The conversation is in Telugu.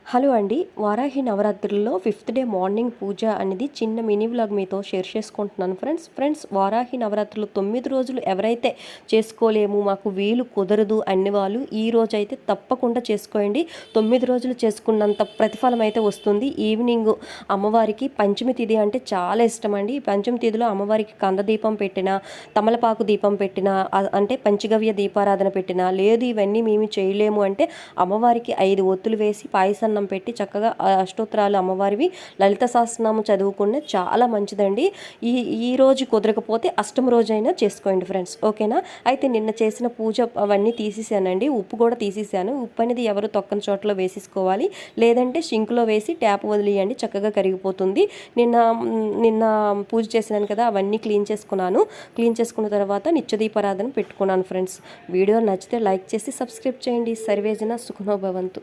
హలో అండి. వారాహి నవరాత్రుల్లో ఫిఫ్త్ డే మార్నింగ్ పూజ అనేది చిన్న మినీ వ్లాగ్ మీతో షేర్ చేసుకుంటున్నాను ఫ్రెండ్స్. వారాహి నవరాత్రులు 9 రోజులు ఎవరైతే చేసుకోలేము, మాకు వీలు కుదరదు అన్ని వాళ్ళు ఈ రోజైతే తప్పకుండా చేసుకోండి. 9 రోజులు చేసుకున్నంత ప్రతిఫలం అయితే వస్తుంది. ఈవినింగ్ అమ్మవారికి పంచమి తిథి అంటే చాలా ఇష్టం అండి. పంచమి తిథిలో అమ్మవారికి కంద దీపం పెట్టినా, తమలపాకు దీపం పెట్టినా, అంటే పంచగవ్య దీపారాధన పెట్టినా, లేదు ఇవన్నీ మేము చేయలేము అంటే అమ్మవారికి 5 ఒత్తులు వేసి పాయసం పెట్టి చక్కగా అష్టోత్తరాలు అమ్మవారివి లలిత సహస్రనామం చదువుకునే చాలా మంచిదండి. ఈ రోజు కుదరకపోతే అష్టమి రోజైనా చేసుకోండి ఫ్రెండ్స్, ఓకేనా. అయితే నిన్న చేసిన పూజ అవన్నీ తీసేసానండి. ఉప్పు కూడా తీసేసాను. ఉప్పు అనేది ఎవరు తొక్కని చోట్ల వేసేసుకోవాలి, లేదంటే సింక్లో వేసి ట్యాప్ వదిలేయండి, చక్కగా కరిగిపోతుంది. నిన్న నిన్న పూజ చేశాను కదా, అవన్నీ క్లీన్ చేసుకున్నాను. క్లీన్ చేసుకున్న తర్వాత నిత్య దీపారాధన పెట్టుకున్నాను ఫ్రెండ్స్. వీడియో నచ్చితే లైక్ చేసి సబ్స్క్రైబ్ చేయండి. సర్వేజన సుఖనో భవంతు.